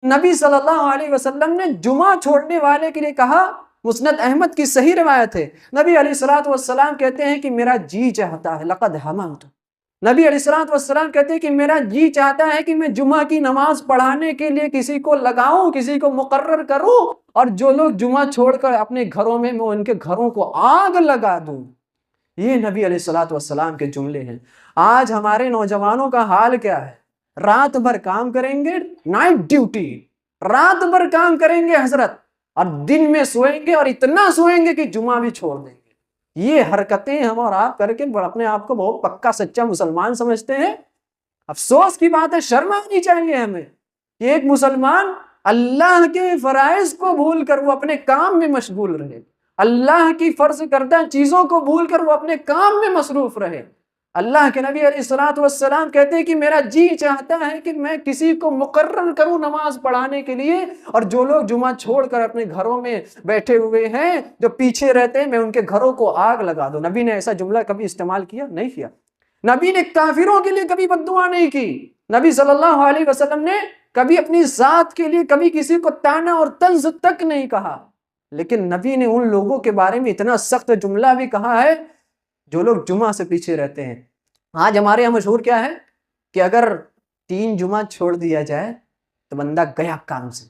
نبی صلی اللہ علیہ وسلم نے جمعہ چھوڑنے والے کے لیے کہا، مسند احمد کی صحیح روایت ہے، نبی علیہ الصلوۃ والسلام کہتے ہیں کہ میرا جی چاہتا ہے، لقد ہممت، نبی علیہ الصلوۃ والسلام کہتے ہیں کہ میرا جی چاہتا ہے کہ میں جمعہ کی نماز پڑھانے کے لیے کسی کو لگاؤں، کسی کو مقرر کروں، اور جو لوگ جمعہ چھوڑ کر اپنے گھروں میں ان کے گھروں کو آگ لگا دوں۔ یہ نبی علیہ الصلوۃ والسلام کے جملے ہیں۔ آج ہمارے نوجوانوں کا حال کیا ہے؟ رات بھر کام کریں گے، نائٹ ڈیوٹی، رات بھر کام کریں گے حضرت، اور دن میں سوئیں گے، اور اتنا سوئیں گے کہ جمعہ بھی چھوڑ دیں گے۔ یہ حرکتیں ہم اور آپ کر کے اپنے آپ کو بہت پکا سچا مسلمان سمجھتے ہیں۔ افسوس کی بات ہے، شرم آنی چاہیے ہمیں کہ ایک مسلمان اللہ کے فرائض کو بھول کر وہ اپنے کام میں مشغول رہے، اللہ کی فرض کردہ چیزوں کو بھول کر وہ اپنے کام میں مصروف رہے۔ اللہ کے نبی علیہ الصلوۃ والسلام کہتے ہیں کہ میرا جی چاہتا ہے کہ میں کسی کو مقرر کروں نماز پڑھانے کے لیے، اور جو لوگ جمعہ چھوڑ کر اپنے گھروں میں بیٹھے ہوئے ہیں، جو پیچھے رہتے ہیں، میں ان کے گھروں کو آگ لگا دوں۔ نبی نے ایسا جملہ کبھی استعمال کیا؟ نہیں کیا۔ نبی نے کافروں کے لیے کبھی بد دعا نہیں کی۔ نبی صلی اللہ علیہ وسلم نے کبھی اپنی ذات کے لیے کبھی کسی کو طعنہ اور طنز تک نہیں کہا، لیکن نبی نے ان لوگوں کے بارے میں اتنا سخت جملہ بھی کہا ہے جو لوگ جمعہ سے پیچھے رہتے ہیں۔ آج ہمارے یہاں مشہور کیا ہے کہ اگر 3 جمعہ چھوڑ دیا جائے تو بندہ گیا کام سے،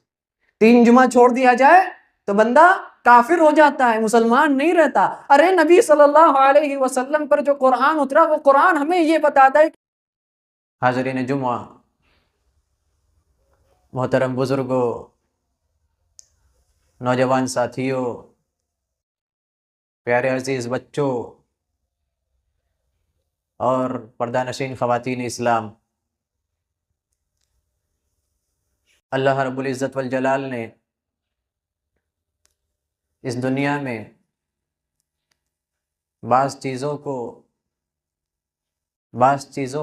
3 جمعہ چھوڑ دیا جائے تو بندہ کافر ہو جاتا ہے، مسلمان نہیں رہتا۔ ارے نبی صلی اللہ علیہ وسلم پر جو قرآن اترا، وہ قرآن ہمیں یہ بتاتا ہے۔ حاضرین جمعہ، محترم بزرگوں، نوجوان ساتھیوں، پیارے عزیز بچوں اور پردہ نشین خواتین اسلام، اللہ رب العزت والجلال نے اس دنیا میں بعض چیزوں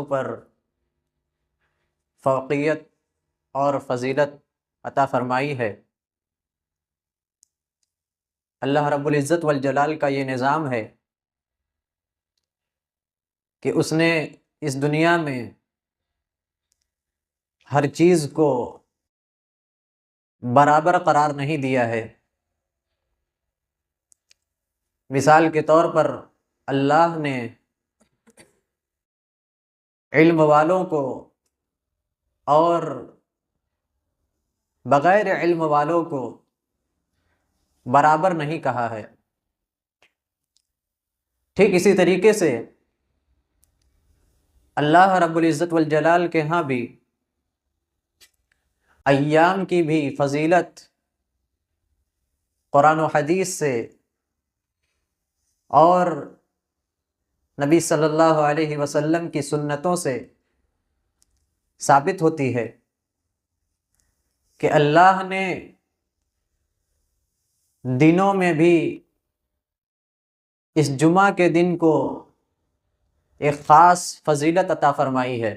پر فوقیت اور فضیلت عطا فرمائی ہے۔ اللہ رب العزت والجلال کا یہ نظام ہے کہ اس نے اس دنیا میں ہر چیز کو برابر قرار نہیں دیا ہے۔ مثال کے طور پر اللہ نے علم والوں کو اور بغیر علم والوں کو برابر نہیں کہا ہے۔ ٹھیک اسی طریقے سے اللہ رب العزت والجلال کے ہاں بھی ایام کی بھی فضیلت قرآن و حدیث سے اور نبی صلی اللہ علیہ وسلم کی سنتوں سے ثابت ہوتی ہے کہ اللہ نے دنوں میں بھی اس جمعہ کے دن کو ایک خاص فضیلت عطا فرمائی ہے۔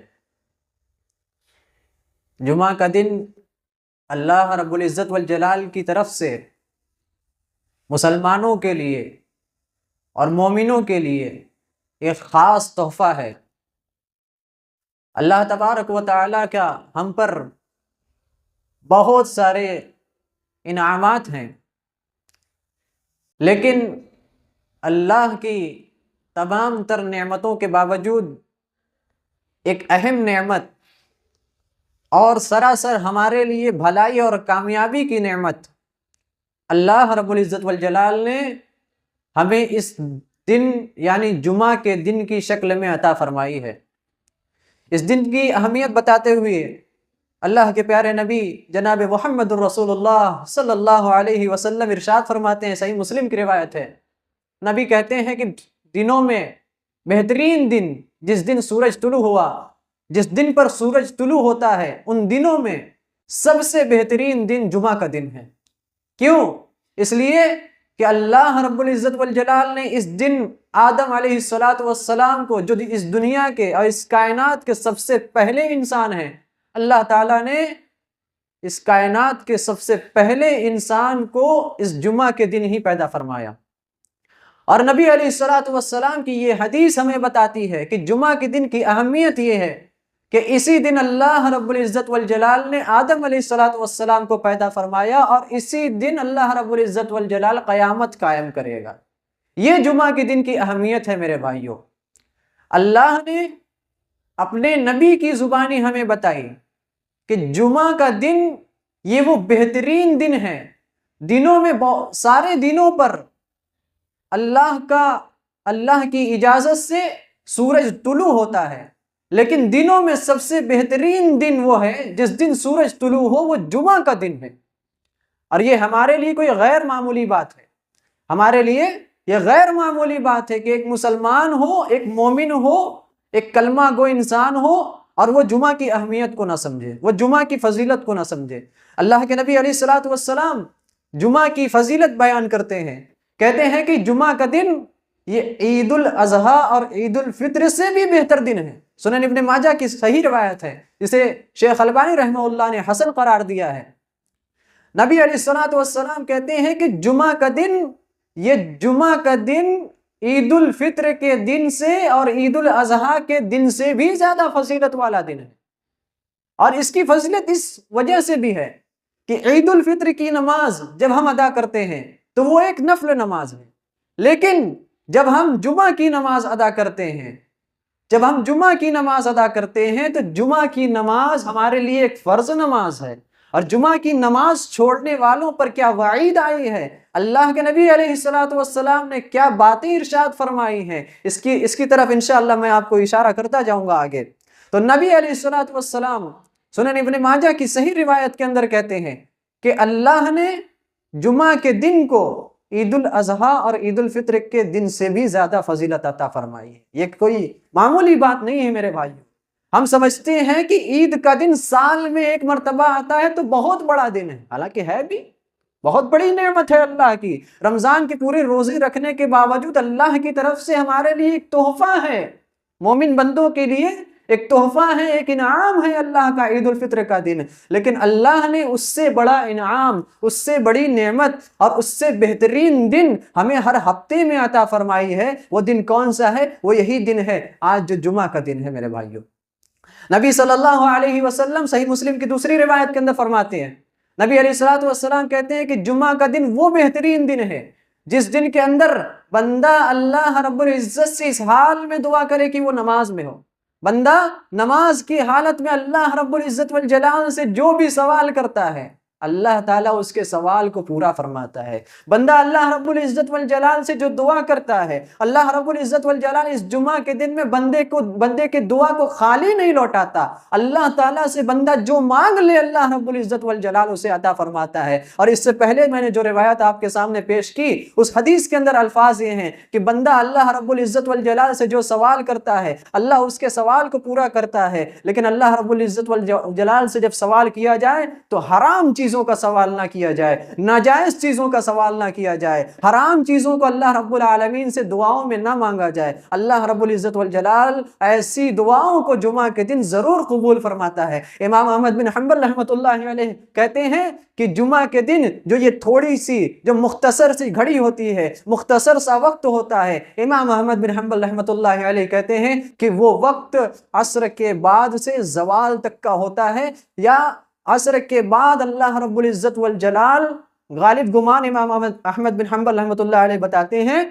جمعہ کا دن اللہ رب العزت والجلال کی طرف سے مسلمانوں کے لیے اور مومنوں کے لیے ایک خاص تحفہ ہے۔ اللہ تبارک و تعالیٰ کا ہم پر بہت سارے انعامات ہیں، لیکن اللہ کی تمام تر نعمتوں کے باوجود ایک اہم نعمت اور سراسر ہمارے لیے بھلائی اور کامیابی کی نعمت اللہ رب العزت والجلال نے ہمیں اس دن یعنی جمعہ کے دن کی شکل میں عطا فرمائی ہے۔ اس دن کی اہمیت بتاتے ہوئے اللہ کے پیارے نبی جناب محمد الرسول اللہ صلی اللہ علیہ وسلم ارشاد فرماتے ہیں، صحیح مسلم کی روایت ہے، نبی کہتے ہیں کہ دنوں میں بہترین دن جس دن سورج طلوع ہوا، جس دن پر سورج طلوع ہوتا ہے، ان دنوں میں سب سے بہترین دن جمعہ کا دن ہے۔ کیوں؟ اس لیے کہ اللہ رب العزت والجلال نے اس دن آدم علیہ السلام کو، جو اس دنیا کے اور اس کائنات کے سب سے پہلے انسان ہیں، اللہ تعالیٰ نے اس کائنات کے سب سے پہلے انسان کو اس جمعہ کے دن ہی پیدا فرمایا۔ اور نبی علیہ السلام کی یہ حدیث ہمیں بتاتی ہے کہ جمعہ کے دن کی اہمیت یہ ہے کہ اسی دن اللہ رب العزت والجلال نے آدم علیہ السلام کو پیدا فرمایا اور اسی دن اللہ رب العزت والجلال قیامت قائم کرے گا۔ یہ جمعہ کے دن کی اہمیت ہے میرے بھائیوں۔ اللہ نے اپنے نبی کی زبانی ہمیں بتائی کہ جمعہ کا دن یہ وہ بہترین دن ہے۔ دنوں میں سارے دنوں پر اللہ کی اجازت سے سورج طلوع ہوتا ہے، لیکن دنوں میں سب سے بہترین دن وہ ہے جس دن سورج طلوع ہو، وہ جمعہ کا دن ہے۔ اور یہ ہمارے لیے کوئی غیر معمولی بات ہے، ہمارے لیے یہ غیر معمولی بات ہے کہ ایک مسلمان ہو، ایک مومن ہو، ایک کلمہ گو انسان ہو اور وہ جمعہ کی اہمیت کو نہ سمجھے، وہ جمعہ کی فضیلت کو نہ سمجھے۔ اللہ کے نبی علیہ السلام جمعہ کی فضیلت بیان کرتے ہیں، کہتے ہیں کہ جمعہ کا دن یہ عید الاضحیٰ اور عید الفطر سے بھی بہتر دن ہے۔ سنن ابن ماجہ کی صحیح روایت ہے، جسے شیخ البانی رحمہ اللہ نے حسن قرار دیا ہے۔ نبی علیہ السلام کہتے ہیں کہ جمعہ کا دن عید الفطر کے دن سے اور عید الاضحیٰ کے دن سے بھی زیادہ فضیلت والا دن ہے۔ اور اس کی فضیلت اس وجہ سے بھی ہے کہ عید الفطر کی نماز جب ہم ادا کرتے ہیں تو وہ ایک نفل نماز ہے، لیکن جب ہم جمعہ کی نماز ادا کرتے ہیں تو جمعہ کی نماز ہمارے لیے ایک فرض نماز ہے۔ اور جمعہ کی نماز چھوڑنے والوں پر کیا وعید آئی ہے، اللہ کے نبی علیہ السلام نے کیا باتیں ارشاد فرمائی ہیں، اس کی طرف انشاءاللہ میں آپ کو اشارہ کرتا جاؤں گا آگے۔ تو نبی علیہ السلام سنن ابن ماجہ کی صحیح روایت کے اندر کہتے ہیں کہ اللہ نے جمعہ کے دن کو عید الاضحیٰ اور عید الفطر کے دن سے بھی زیادہ فضیلت عطا فرمائی ہے۔ یہ کوئی معمولی بات نہیں ہے میرے بھائیوں۔ ہم سمجھتے ہیں کہ عید کا دن سال میں ایک مرتبہ آتا ہے تو بہت بڑا دن ہے، حالانکہ ہے بھی، بہت بڑی نعمت ہے اللہ کی۔ رمضان کی پورے روزے رکھنے کے باوجود اللہ کی طرف سے ہمارے لیے ایک تحفہ ہے، مومن بندوں کے لیے ایک تحفہ ہے، ایک انعام ہے اللہ کا عید الفطر کا دن۔ لیکن اللہ نے اس سے بڑا انعام، اس سے بڑی نعمت اور اس سے بہترین دن ہمیں ہر ہفتے میں عطا فرمائی ہے۔ وہ دن کون سا ہے؟ وہ یہی دن ہے آج جو جمعہ کا دن ہے میرے بھائیوں۔ نبی صلی اللہ علیہ وسلم صحیح مسلم کی دوسری روایت کے اندر فرماتے ہیں، نبی علیہ السلام کہتے ہیں کہ جمعہ کا دن وہ بہترین دن ہے جس دن کے اندر بندہ اللہ رب العزت سے اس حال میں دعا کرے کہ وہ نماز میں ہو۔ بندہ نماز کی حالت میں اللہ رب العزت والجلال سے جو بھی سوال کرتا ہے اللہ تعالیٰ اس کے سوال کو پورا فرماتا ہے۔ بندہ اللہ رب العزت والجلال سے جو دعا کرتا ہے اللہ رب العزت والجلال اس جمعہ کے دن میں بندے کے دعا کو خالی نہیں لوٹاتا۔ اللہ تعالیٰ سے بندہ جو مانگ لے اللہ رب العزت والجلال اسے عطا فرماتا ہے۔ اور اس سے پہلے میں نے جو روایت آپ کے سامنے پیش کی اس حدیث کے اندر الفاظ یہ ہیں کہ بندہ اللہ رب العزت والجلال سے جو سوال کرتا ہے اللہ اس کے سوال کو پورا کرتا ہے، لیکن اللہ رب العزت والجلال سے جب سوال کیا جائے تو حرام چیزوں کا سوال نہ کیا جائے، ناجائز چیزوں کا سوال نہ کیا جائے، حرام چیزوں کو اللہ رب العالمین سے دعاؤں میں نہ مانگا جائے۔ اللہ رب العزت والجلال ایسی دعاؤں کو جمعہ کے دن ضرور قبول فرماتا ہے۔ امام احمد بن حنبل رحمۃ اللہ علیہ کہتے ہیں کہ جمعہ کے دن جو یہ تھوڑی سی جو مختصر سی گھڑی ہوتی ہے، مختصر سا وقت ہوتا ہے، امام احمد بن حنبل رحمۃ اللہ علیہ کہتے ہیں کہ وہ وقت عصر کے بعد سے زوال تک کا ہوتا ہے، یا عصر کے بعد اللہ رب العزت والجلال، غالب گمان امام احمد بن حنبل رحمۃ اللہ علیہ بتاتے ہیں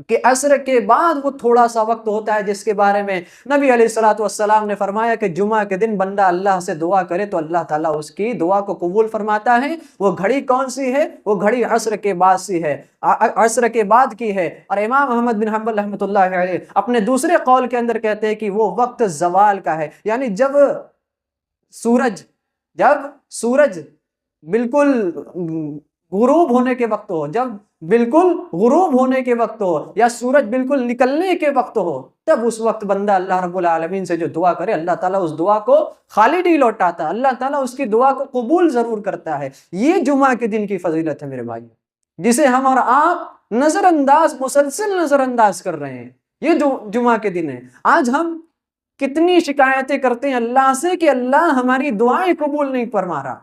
کہ عصر کے بعد وہ تھوڑا سا وقت ہوتا ہے جس کے بارے میں نبی علیہ السلام نے فرمایا کہ جمعہ کے دن بندہ اللہ سے دعا کرے تو اللہ تعالیٰ اس کی دعا کو قبول فرماتا ہے۔ وہ گھڑی کون سی ہے؟ وہ گھڑی عصر کے بعد سی ہے، عصر کے بعد کی ہے۔ اور امام احمد بن حنبل رحمۃ اللہ علیہ اپنے دوسرے قول کے اندر کہتے ہیں کہ وہ وقت زوال کا ہے، یعنی جب سورج بالکل غروب ہونے کے وقت ہو، جب بالکل غروب ہونے کے وقت ہو یا سورج بالکل نکلنے کے وقت ہو، تب اس وقت بندہ اللہ رب العالمین سے جو دعا کرے اللہ تعالیٰ اس دعا کو خالی نہیں لوٹاتا، اللہ تعالیٰ اس کی دعا کو قبول ضرور کرتا ہے۔ یہ جمعہ کے دن کی فضیلت ہے میرے بھائی، جسے ہم اور آپ مسلسل نظر انداز کر رہے ہیں۔ یہ جو جمعہ کے دن ہے، آج ہم کتنی شکایتیں کرتے ہیں اللہ سے کہ اللہ ہماری دعائیں قبول نہیں فرما رہا۔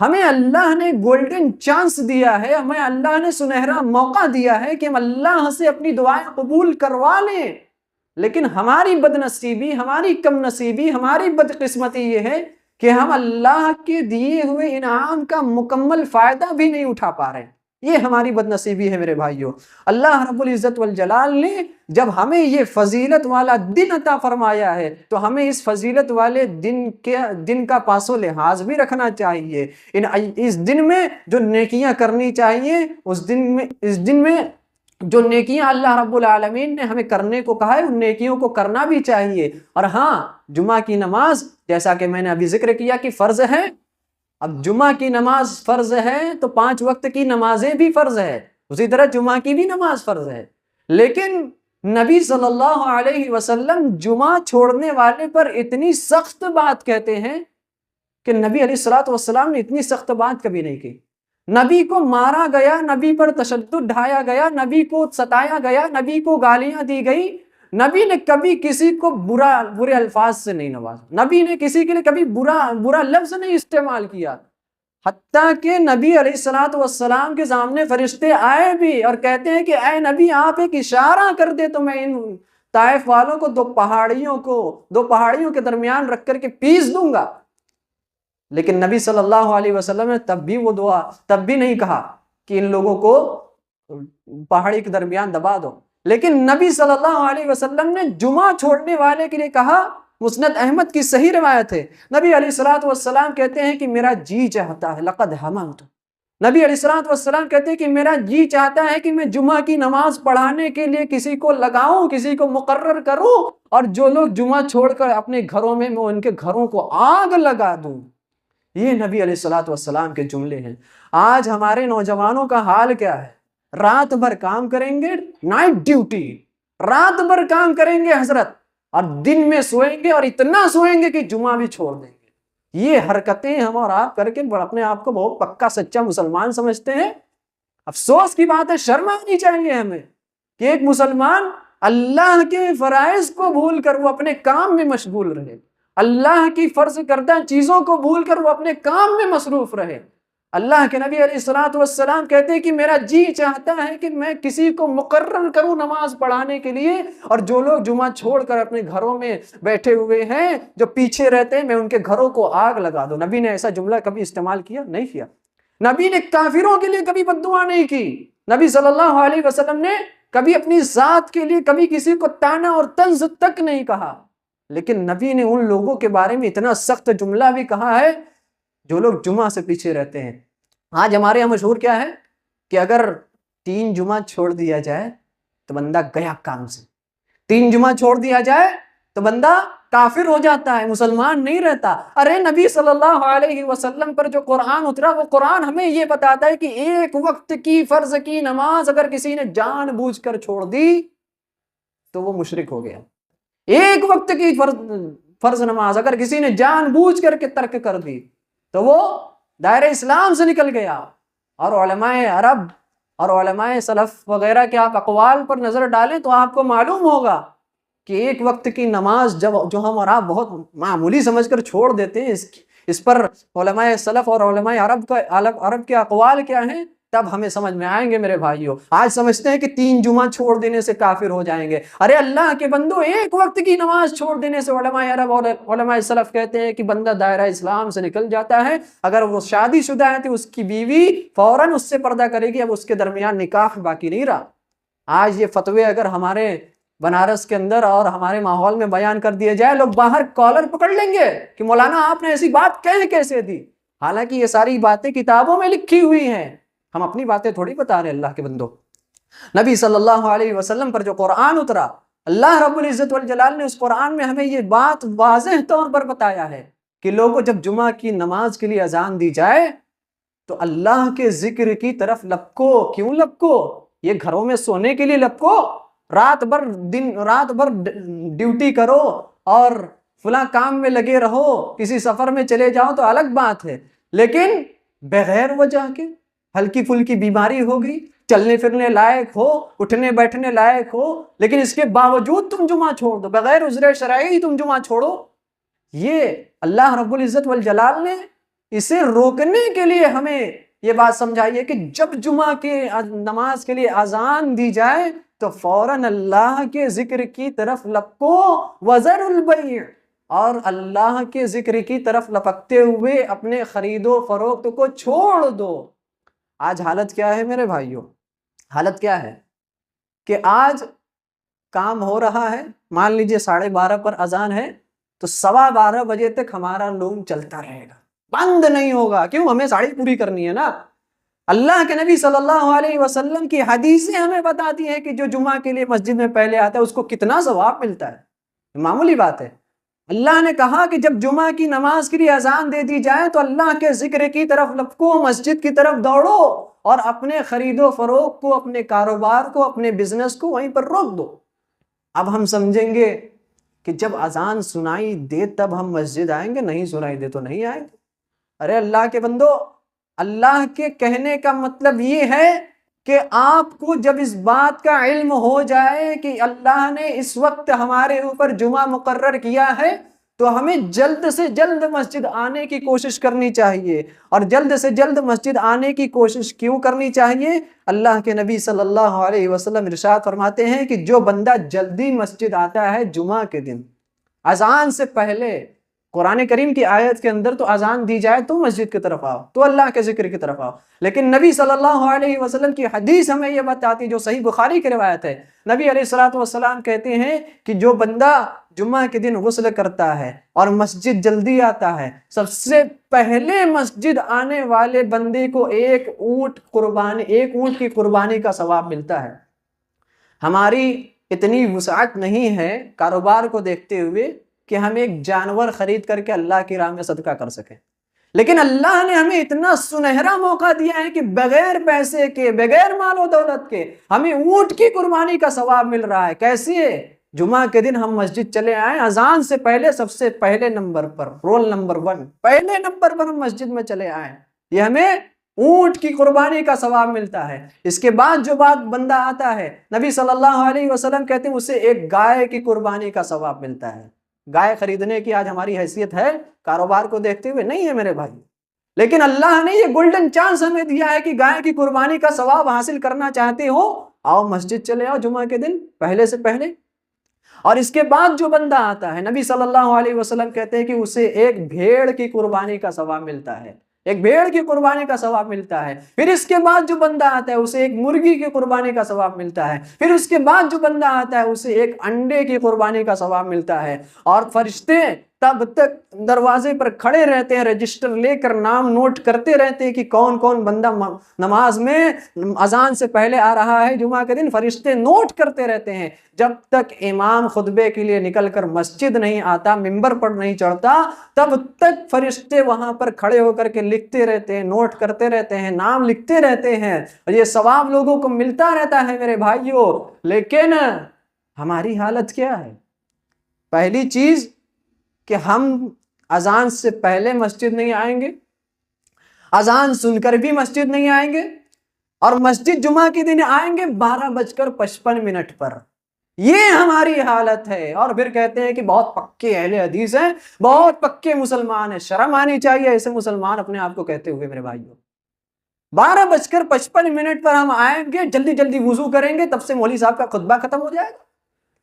ہمیں اللہ نے گولڈن چانس دیا ہے، ہمیں اللہ نے سنہرا موقع دیا ہے کہ ہم اللہ سے اپنی دعائیں قبول کروا لیں، لیکن ہماری بد نصیبی، ہماری کم نصیبی، ہماری بدقسمتی یہ ہے کہ ہم اللہ کے دیے ہوئے انعام کا مکمل فائدہ بھی نہیں اٹھا پا رہے ہیں۔ یہ ہماری بد نصیبی ہے میرے بھائیوں۔ اللہ رب العزت والجلال نے جب ہمیں یہ فضیلت والا دن عطا فرمایا ہے تو ہمیں اس فضیلت والے دن کا پاس و لحاظ بھی رکھنا چاہیے۔ اس دن میں جو نیکیاں کرنی چاہیے، اس دن میں جو نیکیاں اللہ رب العالمین نے ہمیں کرنے کو کہا ہے، ان نیکیوں کو کرنا بھی چاہیے۔ اور ہاں، جمعہ کی نماز جیسا کہ میں نے ابھی ذکر کیا کہ فرض ہے، اب جمعہ کی نماز فرض ہے تو 5 وقت کی نمازیں بھی فرض ہے، اسی طرح جمعہ کی بھی نماز فرض ہے۔ لیکن نبی صلی اللہ علیہ وسلم جمعہ چھوڑنے والے پر اتنی سخت بات کہتے ہیں کہ نبی علیہ الصلوۃ والسلام نے اتنی سخت بات کبھی نہیں کی۔ نبی کو مارا گیا، نبی پر تشدد ڈھایا گیا، نبی کو ستایا گیا، نبی کو گالیاں دی گئی، نبی نے کبھی کسی کو برے الفاظ سے نہیں نوازا، نبی نے کسی کے لیے کبھی برا لفظ نہیں استعمال کیا۔ حتیٰ کہ نبی علیہ الصلوۃ والسلام کے سامنے فرشتے آئے بھی اور کہتے ہیں کہ اے نبی، آپ ایک اشارہ کر دے تو میں ان طائف والوں کو دو پہاڑیوں کے درمیان رکھ کر کے پیس دوں گا۔ لیکن نبی صلی اللہ علیہ وسلم نے تب بھی نہیں کہا کہ ان لوگوں کو پہاڑی کے درمیان دبا دو۔ لیکن نبی صلی اللہ علیہ وسلم نے جمعہ چھوڑنے والے کے لیے کہا، مسند احمد کی صحیح روایت ہے، نبی علیہ الصلوۃ والسلام کہتے ہیں کہ میرا جی چاہتا ہے، لقد ہممت، نبی علیہ الصلوۃ والسلام کہتے ہیں کہ میرا جی چاہتا ہے کہ میں جمعہ کی نماز پڑھانے کے لیے کسی کو لگاؤں، کسی کو مقرر کروں، اور جو لوگ جمعہ چھوڑ کر اپنے گھروں میں ان کے گھروں کو آگ لگا دوں۔ یہ نبی علیہ الصلوۃ والسلام کے جملے ہیں۔ آج ہمارے نوجوانوں کا حال کیا ہے؟ رات بھر کام کریں گے، نائٹ ڈیوٹی، رات بھر کام کریں گے حضرت، اور دن میں سوئیں گے، اور اتنا سوئیں گے کہ جمعہ بھی چھوڑ دیں گے۔ یہ حرکتیں ہم اور آپ کر کے اپنے آپ کو بہت پکا سچا مسلمان سمجھتے ہیں۔ افسوس کی بات ہے، شرم آنی چاہیے ہمیں کہ ایک مسلمان اللہ کے فرائض کو بھول کر وہ اپنے کام میں مشغول رہے، اللہ کی فرض کردہ چیزوں کو بھول کر وہ اپنے کام میں مصروف رہے۔ اللہ کے نبی علیہ الصلوۃ والسلام کہتے ہیں کہ میرا جی چاہتا ہے کہ میں کسی کو مقرر کروں نماز پڑھانے کے لیے، اور جو لوگ جمعہ چھوڑ کر اپنے گھروں میں بیٹھے ہوئے ہیں، جو پیچھے رہتے ہیں، میں ان کے گھروں کو آگ لگا دوں۔ نبی نے ایسا جملہ کبھی استعمال کیا؟ نہیں کیا۔ نبی نے کافروں کے لیے کبھی بد دعا نہیں کی۔ نبی صلی اللہ علیہ وسلم نے کبھی اپنی ذات کے لیے کبھی کسی کو طعنہ اور طنز تک نہیں کہا۔ لیکن نبی نے ان لوگوں کے بارے میں اتنا سخت جملہ بھی کہا ہے جو لوگ جمعہ سے پیچھے رہتے ہیں۔ آج ہمارے یہاں مشہور کیا ہے کہ اگر 3 جمعہ چھوڑ دیا جائے تو بندہ گیا کام سے، 3 جمعہ چھوڑ دیا جائے تو بندہ کافر ہو جاتا ہے، مسلمان نہیں رہتا۔ ارے نبی صلی اللہ علیہ وسلم پر جو قرآن اترا، وہ قرآن ہمیں یہ بتاتا ہے کہ ایک وقت کی فرض کی نماز اگر کسی نے جان بوجھ کر چھوڑ دی تو وہ مشرک ہو گیا۔ ایک وقت کی فرض نماز اگر کسی نے جان بوجھ کر کے ترک کر دی تو وہ دائرہ اسلام سے نکل گیا۔ اور علماء عرب اور علماء سلف وغیرہ کے آپ اقوال پر نظر ڈالیں تو آپ کو معلوم ہوگا کہ ایک وقت کی نماز جو ہم اور آپ بہت معمولی سمجھ کر چھوڑ دیتے ہیں، اس پر علماء سلف اور علماء عرب کے اقوال کیا ہیں تب ہمیں سمجھ میں آئیں گے میرے بھائیوں۔ آج سمجھتے ہیں کہ 3 جمعہ چھوڑ دینے سے کافر ہو جائیں گے۔ ارے اللہ کے بندو، ایک وقت کی نماز چھوڑ دینے سے علماء عرب اور علماء سلف کہتے ہیں کہ بندہ دائرہ اسلام سے نکل جاتا ہے۔ اگر وہ شادی شدہ ہے تو اس کی بیوی فوراً اس سے پردہ کرے گی، اب اس کے درمیان نکاح باقی نہیں رہا۔ آج یہ فتوے اگر ہمارے بنارس کے اندر اور ہمارے ماحول میں بیان کر دیے جائے، لوگ باہر کالر پکڑ لیں گے کہ مولانا آپ نے ایسی بات کیسے دی، حالانکہ یہ ساری باتیں کتابوں میں لکھی ہوئی ہیں، ہم اپنی باتیں تھوڑی بتا رہے۔ اللہ کے بندو، نبی صلی اللہ علیہ وسلم پر جو قرآن اترا، اللہ رب العزت والجلال نے اس قرآن میں ہمیں یہ بات واضح طور پر بتایا ہے کہ لوگوں جب جمعہ کی نماز کے لیے اذان دی جائے تو اللہ کے ذکر کی طرف لپکو۔ کیوں لپکو؟ یہ گھروں میں سونے کے لیے لپکو؟ رات بھر ڈیوٹی کرو اور فلاں کام میں لگے رہو، کسی سفر میں چلے جاؤ تو الگ بات ہے، لیکن بغیر وجہ کے ہلکی پھلکی بیماری ہوگی، چلنے پھرنے لائق ہو، اٹھنے بیٹھنے لائق ہو، لیکن اس کے باوجود تم جمعہ چھوڑ دو، بغیر عذر شرعی تم جمعہ چھوڑو۔ یہ اللہ رب العزت والجلال نے اسے روکنے کے لیے ہمیں یہ بات سمجھائیے کہ جب جمعہ کی نماز کے لیے اذان دی جائے تو فوراً اللہ کے ذکر کی طرف لپکو، وذر البیع، اور اللہ کے ذکر کی طرف لپکتے ہوئے اپنے خرید و فروخت کو چھوڑ دو۔ آج حالت کیا ہے میرے بھائیوں؟ حالت کیا ہے کہ آج کام ہو رہا ہے، مان لیجئے 12:30 پر اذان ہے تو 12:15 بجے تک ہمارا لوم چلتا رہے گا، بند نہیں ہوگا۔ کیوں؟ ہمیں ساڑی پوری کرنی ہے نا۔ اللہ کے نبی صلی اللہ علیہ وسلم کی حدیثیں ہمیں بتاتی ہیں کہ جو جمعہ کے لیے مسجد میں پہلے آتا ہے اس کو کتنا ثواب ملتا ہے، معمولی بات ہے۔ اللہ نے کہا کہ جب جمعہ کی نماز کے لیے اذان دے دی جائے تو اللہ کے ذکر کی طرف لپکو، مسجد کی طرف دوڑو اور اپنے خرید و فروخت کو، اپنے کاروبار کو، اپنے بزنس کو وہیں پر روک دو۔ اب ہم سمجھیں گے کہ جب اذان سنائی دے تب ہم مسجد آئیں گے، نہیں سنائی دے تو نہیں آئیں گے۔ ارے اللہ کے بندو، اللہ کے کہنے کا مطلب یہ ہے کہ آپ کو جب اس بات کا علم ہو جائے کہ اللہ نے اس وقت ہمارے اوپر جمعہ مقرر کیا ہے تو ہمیں جلد سے جلد مسجد آنے کی کوشش کرنی چاہیے۔ اور جلد سے جلد مسجد آنے کی کوشش کیوں کرنی چاہیے؟ اللہ کے نبی صلی اللہ علیہ وسلم ارشاد فرماتے ہیں کہ جو بندہ جلدی مسجد آتا ہے جمعہ کے دن اذان سے پہلے، قرآن کریم کی آیت کے اندر تو اذان دی جائے تو مسجد کی طرف آؤ، تو اللہ کے ذکر کی طرف آؤ، لیکن نبی صلی اللہ علیہ وسلم کی حدیث ہمیں یہ بتاتی، جو صحیح بخاری کی روایت ہے، نبی علیہ السلام کہتے ہیں کہ جو بندہ جمعہ کے دن غسل کرتا ہے اور مسجد جلدی آتا ہے، سب سے پہلے مسجد آنے والے بندے کو ایک اونٹ کی قربانی کا ثواب ملتا ہے۔ ہماری اتنی وسعت نہیں ہے کاروبار کو دیکھتے ہوئے کہ ہم ایک جانور خرید کر کے اللہ کی راہ میں صدقہ کر سکیں، لیکن اللہ نے ہمیں اتنا سنہرا موقع دیا ہے کہ بغیر پیسے کے، بغیر مال و دولت کے ہمیں اونٹ کی قربانی کا ثواب مل رہا ہے۔ کیسے؟ جمعہ کے دن ہم مسجد چلے آئیں، اذان سے پہلے سب سے پہلے نمبر پر، رول نمبر 1، پہلے نمبر پر ہم مسجد میں چلے آئیں، یہ ہمیں اونٹ کی قربانی کا ثواب ملتا ہے۔ اس کے بعد جو بندہ آتا ہے، نبی صلی اللہ علیہ وسلم کہتے ہیں اسے ایک گائے کی قربانی کا ثواب ملتا ہے۔ گائے خریدنے کی آج ہماری حیثیت ہے کاروبار کو دیکھتے ہوئے؟ نہیں ہے میرے بھائی، لیکن اللہ نے یہ گولڈن چانس ہمیں دیا ہے کہ گائے کی قربانی کا ثواب حاصل کرنا چاہتے ہو، آؤ مسجد چلے آؤ جمعہ کے دن پہلے سے پہلے۔ اور اس کے بعد جو بندہ آتا ہے، نبی صلی اللہ علیہ وسلم کہتے ہیں کہ اسے ایک بھیڑ کی قربانی کا ثواب ملتا ہے، ایک بھیڑ کی قربانی کا ثواب ملتا ہے۔ پھر اس کے بعد جو بندہ آتا ہے اسے ایک مرغی کی قربانی کا ثواب ملتا ہے۔ پھر اس کے بعد جو بندہ آتا ہے اسے ایک انڈے کی قربانی کا ثواب ملتا ہے۔ اور فرشتے تب تک دروازے پر کھڑے رہتے ہیں، رجسٹر لے کر نام نوٹ کرتے رہتے ہیں کہ کون کون بندہ نماز میں اذان سے پہلے آ رہا ہے جمعہ کے دن۔ فرشتے نوٹ کرتے رہتے ہیں جب تک امام خطبے کے لیے نکل کر مسجد نہیں آتا، منبر پر نہیں چڑھتا، تب تک فرشتے وہاں پر کھڑے ہو کر کے لکھتے رہتے ہیں، نوٹ کرتے رہتے ہیں، نام لکھتے رہتے ہیں، اور یہ ثواب لوگوں کو ملتا رہتا ہے میرے بھائیوں۔ لیکن ہماری حالت کیا ہے؟ پہلی چیز کہ ہم اذان سے پہلے مسجد نہیں آئیں گے، اذان سن کر بھی مسجد نہیں آئیں گے، اور مسجد جمعہ کے دن آئیں گے 12:55 پر۔ یہ ہماری حالت ہے، اور پھر کہتے ہیں کہ بہت پکے اہل حدیث ہیں، بہت پکے مسلمان ہیں۔ شرم آنی چاہیے ایسے مسلمان اپنے آپ کو کہتے ہوئے میرے بھائیوں۔ 12:55 پر ہم آئیں گے، جلدی جلدی وضو کریں گے، تب سے مولوی صاحب کا خطبہ ختم ہو جائے گا،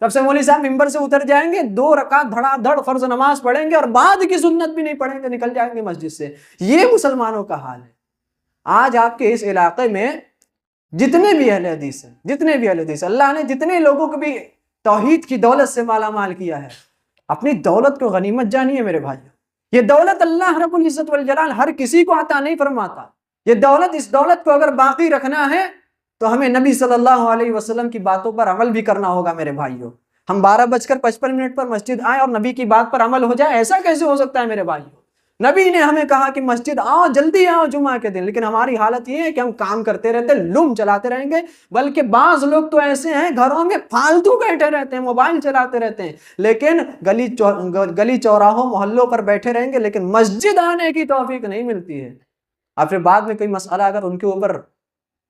تب سے مولوی صاحب منبر سے اتر جائیں گے، 2 رکعت دھڑا دھڑ فرض نماز پڑھیں گے اور بعد کی سنت بھی نہیں پڑھیں گے، نکل جائیں گے مسجد سے۔ یہ مسلمانوں کا حال ہے۔ آج آپ کے اس علاقے میں جتنے بھی اہل حدیث ہیں، اللہ نے جتنے لوگوں کو بھی توحید کی دولت سے مالا مال کیا ہے، اپنی دولت کو غنیمت جانیے میرے بھائیوں۔ یہ دولت اللہ رب العزت والجلال ہر کسی کو عطا نہیں فرماتا۔ یہ دولت، اس دولت کو اگر باقی رکھنا ہے تو ہمیں نبی صلی اللہ علیہ وسلم کی باتوں پر عمل بھی کرنا ہوگا میرے بھائیوں۔ ہم 12:55 پر مسجد آئیں اور نبی کی بات پر عمل ہو جائے، ایسا کیسے ہو سکتا ہے میرے بھائیوں؟ نبی نے ہمیں کہا کہ مسجد آؤ، جلدی آؤ جمعہ کے دن، لیکن ہماری حالت یہ ہے کہ ہم کام کرتے رہتے، لوم چلاتے رہیں گے۔ بلکہ بعض لوگ تو ایسے ہیں گھروں میں فالتو بیٹھے رہتے ہیں، موبائل چلاتے رہتے ہیں، لیکن گلی چوراہوں محلوں پر بیٹھے رہیں گے، لیکن مسجد آنے کی توفیق نہیں ملتی ہے۔ اور پھر بعد میں کوئی مسئلہ اگر ان کے اوپر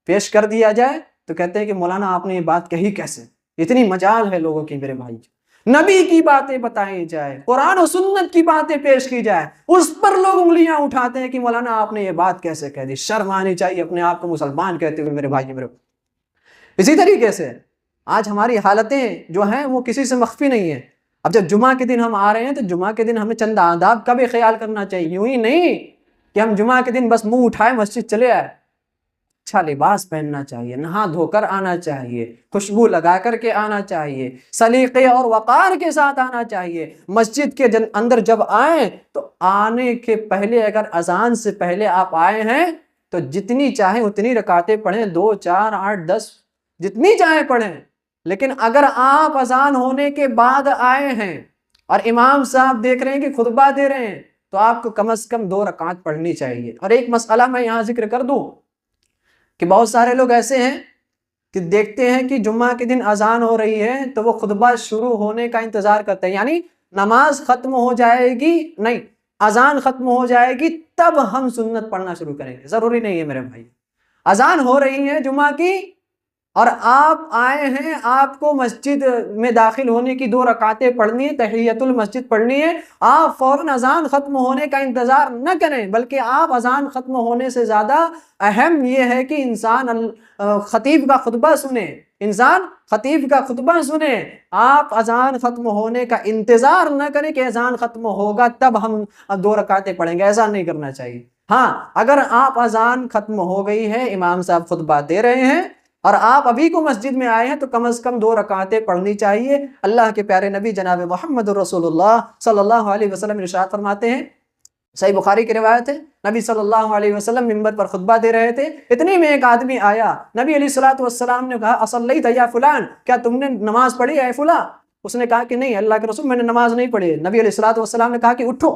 پیش کر دیا جائے تو کہتے ہیں کہ مولانا آپ نے یہ بات کہی کیسے؟ اتنی مجال ہے لوگوں کی میرے بھائی۔ نبی کی باتیں بتائی جائے، قرآن و سنت کی باتیں پیش کی جائے، اس پر لوگ انگلیاں اٹھاتے ہیں کہ مولانا آپ نے یہ بات کیسے کہہ دی، شرم آنی چاہیے اپنے آپ کو مسلمان کہتے ہوئے میرے بھائی میرے۔ اسی طریقے سے آج ہماری حالتیں جو ہیں وہ کسی سے مخفی نہیں ہیں۔ اب جب جمعہ کے دن ہم آ رہے ہیں تو جمعہ کے دن ہمیں چند آداب کا بھی خیال کرنا چاہیے، یوں ہی نہیں کہ ہم جمعہ کے دن بس منہ اٹھائے مسجد چلے آئے۔ اچھا لباس پہننا چاہیے، نہا دھو کر آنا چاہیے، خوشبو لگا کر کے آنا چاہیے، سلیقے اور وقار کے ساتھ آنا چاہیے۔ مسجد کے اندر جب آئیں تو آنے کے پہلے اگر اذان سے پہلے آپ آئے ہیں تو جتنی چاہیں اتنی رکعتیں پڑھیں، 2 4 8 10 جتنی چاہیں پڑھیں۔ لیکن اگر آپ اذان ہونے کے بعد آئے ہیں اور امام صاحب دیکھ رہے ہیں کہ خطبہ دے رہے ہیں تو آپ کو کم از کم 2 رکعت پڑھنی چاہیے۔ اور ایک مسئلہ میں یہاں ذکر کر دوں کہ بہت سارے لوگ ایسے ہیں کہ دیکھتے ہیں کہ جمعہ کے دن اذان ہو رہی ہے تو وہ خطبہ شروع ہونے کا انتظار کرتے ہیں، یعنی نماز ختم ہو جائے گی، نہیں، اذان ختم ہو جائے گی تب ہم سنت پڑھنا شروع کریں گے۔ ضروری نہیں ہے میرے بھائی، اذان ہو رہی ہے جمعہ کی اور آپ آئے ہیں، آپ کو مسجد میں داخل ہونے کی 2 رکعتیں پڑھنی ہے، تحیۃ المسجد پڑھنی ہے، آپ فوراً اذان ختم ہونے کا انتظار نہ کریں، بلکہ آپ اذان ختم ہونے سے زیادہ اہم یہ ہے کہ انسان خطیب کا خطبہ سنیں، انسان خطیب کا خطبہ سنیں۔ آپ اذان ختم ہونے کا انتظار نہ کریں کہ اذان ختم ہوگا تب ہم 2 رکعتیں پڑھیں گے، ایسا نہیں کرنا چاہیے۔ ہاں، اگر آپ اذان ختم ہو گئی ہے، امام صاحب خطبہ دے رہے ہیں اور آپ ابھی کو مسجد میں آئے ہیں تو کم از کم 2 رکعتیں پڑھنی چاہیے۔ اللہ کے پیارے نبی جناب محمد رسول اللہ صلی اللہ علیہ وسلم ارشاد فرماتے ہیں، صحیح بخاری کی روایت ہے، نبی صلی اللہ علیہ وسلم منبر پر خطبہ دے رہے تھے، اتنی میں ایک آدمی آیا، نبی علیہ الصلوۃ والسلام نے کہا اصلیت یا فلان، کیا تم نے نماز پڑھی ہے فلاں؟ اس نے کہا کہ نہیں اللہ کے رسول میں نے نماز نہیں پڑھی۔ نبی علیہ الصلوۃ والسلام نے کہا کہ اٹھو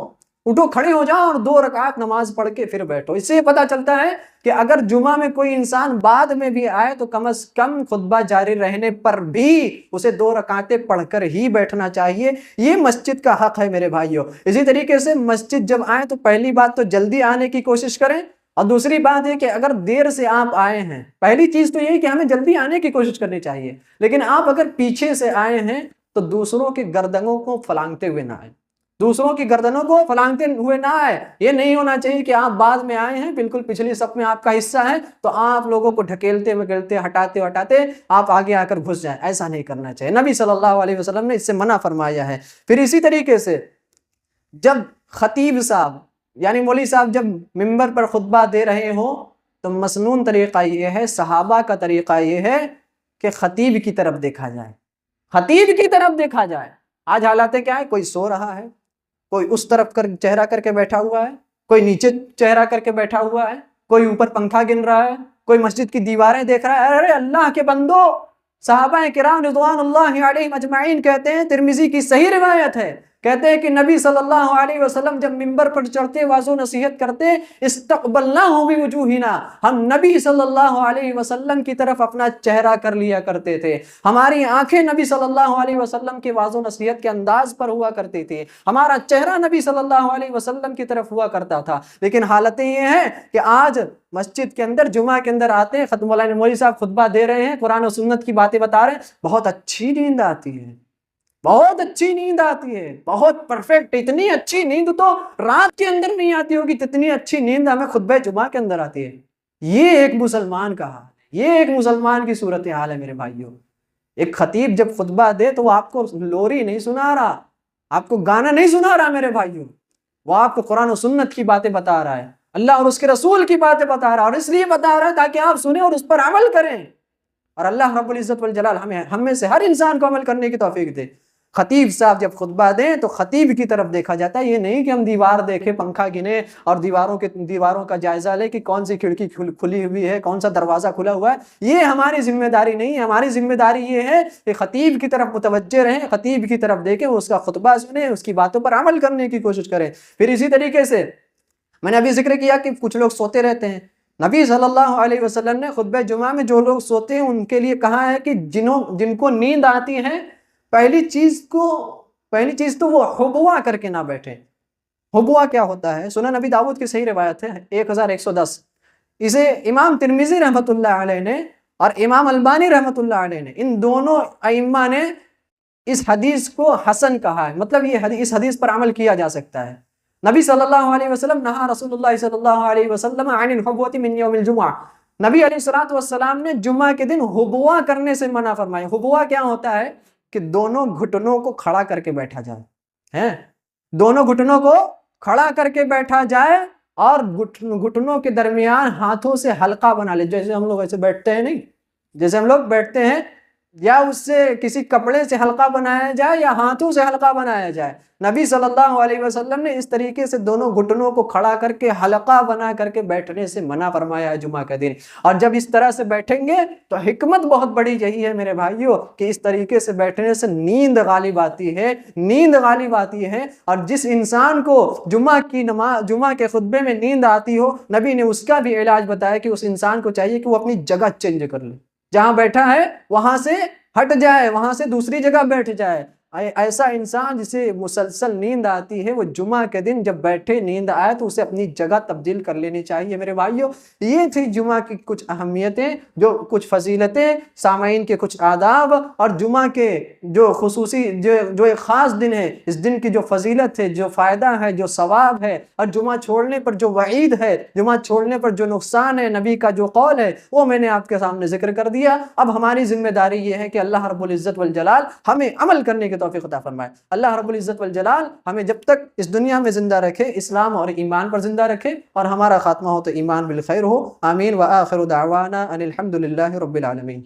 کھڑے ہو جاؤ اور 2 رکعت نماز پڑھ کے پھر بیٹھو۔ اس سے پتہ چلتا ہے کہ اگر جمعہ میں کوئی انسان بعد میں بھی آئے تو کم از کم خطبہ جاری رہنے پر بھی اسے 2 رکعتیں پڑھ کر ہی بیٹھنا چاہیے، یہ مسجد کا حق ہے میرے بھائیوں۔ اسی طریقے سے مسجد جب آئیں تو پہلی بات تو جلدی آنے کی کوشش کریں، اور دوسری بات ہے کہ اگر دیر سے آپ آئے ہیں، پہلی چیز تو یہ کہ ہمیں جلدی آنے کی کوشش کرنی چاہیے، لیکن آپ اگر پیچھے سے آئے ہیں تو دوسروں کے گردنوں کو پھلانگتے ہوئے نہ آئیں، دوسروں کی گردنوں کو پھلانگتے ہوئے نہ آئے۔ یہ نہیں ہونا چاہیے کہ آپ بعد میں آئے ہیں، بالکل پچھلی صف میں آپ کا حصہ ہے تو آپ لوگوں کو ڈھکیلتے ہٹاتے آپ آگے آ کر گھس جائیں، ایسا نہیں کرنا چاہیے۔ نبی صلی اللہ علیہ وسلم نے اس سے منع فرمایا ہے۔ پھر اسی طریقے سے جب خطیب صاحب یعنی مولوی صاحب جب منبر پر خطبہ دے رہے ہوں تو مسنون طریقہ یہ ہے، صحابہ کا طریقہ یہ ہے کہ خطیب کی طرف دیکھا جائے، خطیب کی طرف دیکھا جائے۔ آج حالاتیں کیا ہے، کوئی سو رہا ہے، کوئی اس طرف چہرہ کر کے بیٹھا ہوا ہے، کوئی نیچے چہرہ کر کے بیٹھا ہوا ہے، کوئی اوپر پنکھا گن رہا ہے، کوئی مسجد کی دیواریں دیکھ رہا ہے۔ ارے اللہ کے بندو، صحابہ کرام رضوان اللہ علیہم اجمعین کہتے ہیں، ترمذی کی صحیح روایت ہے، کہتے ہیں کہ نبی صلی اللہ علیہ وسلم جب منبر پر چڑھتے واضح نصیحت کرتے، استقبلناہ بوجوہنا، ہم نبی صلی اللہ علیہ وسلم کی طرف اپنا چہرہ کر لیا کرتے تھے، ہماری آنکھیں نبی صلی اللہ علیہ وسلم کے واضح نصیحت کے انداز پر ہوا کرتی تھی، ہمارا چہرہ نبی صلی اللہ علیہ وسلم کی طرف ہوا کرتا تھا۔ لیکن حالتیں یہ ہیں کہ آج مسجد کے اندر جمعہ کے اندر آتے ہیں، ختم مولانا مولوی صاحب خطبہ دے رہے ہیں، قرآن و سنت کی باتیں بتا رہے ہیں، بہت اچھی نیند آتی ہے، بہت اچھی نیند آتی ہے، بہت پرفیکٹ، اتنی اچھی نیند تو رات کے اندر نہیں آتی ہوگی، اتنی اچھی نیند ہمیں خطبہ جمعہ کے اندر آتی ہے۔ یہ ایک مسلمان کا حال ہے، یہ ایک مسلمان کی صورتحال ہے میرے بھائیوں۔ ایک خطیب جب خطبہ دے تو وہ آپ کو لوری نہیں سنا رہا، آپ کو گانا نہیں سنا رہا میرے بھائیوں، وہ آپ کو قرآن و سنت کی باتیں بتا رہا ہے، اللہ اور اس کے رسول کی باتیں بتا رہا ہے، اور اس لیے بتا رہا ہے تاکہ آپ سنیں اور اس پر عمل کریں، اور اللہ رب العزت والجلال ہم میں سے ہر انسان کو عمل کرنے کی توفیق دے۔ خطیب صاحب جب خطبہ دیں تو خطیب کی طرف دیکھا جاتا ہے، یہ نہیں کہ ہم دیوار دیکھیں، پنکھا گنے اور دیواروں کا جائزہ لے کہ کون سی کھڑکی کھلی ہوئی ہے، کون سا دروازہ کھلا ہوا ہے۔ یہ ہماری ذمہ داری نہیں ہے، ہماری ذمہ داری یہ ہے کہ خطیب کی طرف متوجہ رہیں، خطیب کی طرف دیکھیں، اس کا خطبہ سنیں، اس کی باتوں پر عمل کرنے کی کوشش کریں۔ پھر اسی طریقے سے میں نے ابھی ذکر کیا کہ کچھ لوگ سوتے رہتے ہیں، نبی صلی اللہ علیہ وسلم نے خطبہ جمعہ میں جو لوگ سوتے ہیں ان کے لیے کہا ہے کہ جن کو نیند آتی ہے، پہلی چیز تو وہ حبوا کر کے نہ بیٹھیں۔ حبوا کیا ہوتا ہے؟ سنن نبی داؤد کی صحیح روایت ہے 1110، اسے امام ترمذی رحمۃ اللہ علیہ نے اور امام البانی رحمۃ اللہ علیہ نے، ان دونوں ائمہ نے اس حدیث کو حسن کہا ہے، مطلب یہ اس حدیث پر عمل کیا جا سکتا ہے۔ نبی صلی اللہ علیہ وسلم نہا رسول اللہ صلی اللہ علیہ وسلم عن الحبوۃ من یوم الجمعہ، نبی علیہ الصلوۃ والسلام نے جمعہ کے دن حبوہ کرنے سے منع فرمایا۔ حبوہ کیا ہوتا ہے کہ دونوں گھٹنوں کو کھڑا کر کے بیٹھا جائے، ہیں دونوں گھٹنوں کو کھڑا کر کے بیٹھا جائے اور گھٹنوں کے درمیان ہاتھوں سے حلقہ بنا لے، جیسے ہم لوگ ایسے بیٹھتے ہیں، نہیں جیسے ہم لوگ بیٹھتے ہیں، یا اس سے کسی کپڑے سے حلقہ بنایا جائے یا ہاتھوں سے حلقہ بنایا جائے۔ نبی صلی اللہ علیہ وسلم نے اس طریقے سے دونوں گھٹنوں کو کھڑا کر کے حلقہ بنا کر کے بیٹھنے سے منع فرمایا ہے جمعہ کا دن۔ اور جب اس طرح سے بیٹھیں گے تو حکمت بہت بڑی یہی ہے میرے بھائیوں کہ اس طریقے سے بیٹھنے سے نیند غالب آتی ہے، نیند غالب آتی ہے۔ اور جس انسان کو جمعہ کے خطبے میں نیند آتی ہو، نبی نے اس کا بھی علاج بتایا کہ اس انسان کو چاہیے کہ وہ اپنی جگہ چینج کر لے، جہاں بیٹھا ہے وہاں سے ہٹ جائے، وہاں سے دوسری جگہ بیٹھ جائے۔ ایسا انسان جسے مسلسل نیند آتی ہے، وہ جمعہ کے دن جب بیٹھے نیند آئے تو اسے اپنی جگہ تبدیل کر لینی چاہیے میرے بھائیوں۔ یہ تھی جمعہ کی کچھ اہمیتیں، جو کچھ فضیلتیں، سامعین کے کچھ آداب، اور جمعہ کے جو خصوصی جو ایک خاص دن ہے، اس دن کی جو فضیلت ہے، جو فائدہ ہے، جو ثواب ہے، اور جمعہ چھوڑنے پر جو وعید ہے، جمعہ چھوڑنے پر جو نقصان ہے، نبی کا جو قول ہے، وہ میں نے آپ کے سامنے ذکر کر دیا۔ اب ہماری ذمہ داری یہ ہے کہ اللہ رب العزت والجلال ہمیں عمل کرنے کی توفیق عطا فرمائے۔ اللہ رب العزت والجلال ہمیں جب تک اس دنیا میں زندہ رکھے، اسلام اور ایمان پر زندہ رکھے، اور ہمارا خاتمہ ہو تو ایمان بالخیر ہو۔ آمین۔ وآخر دعوانا ان الحمد للہ رب العالمین۔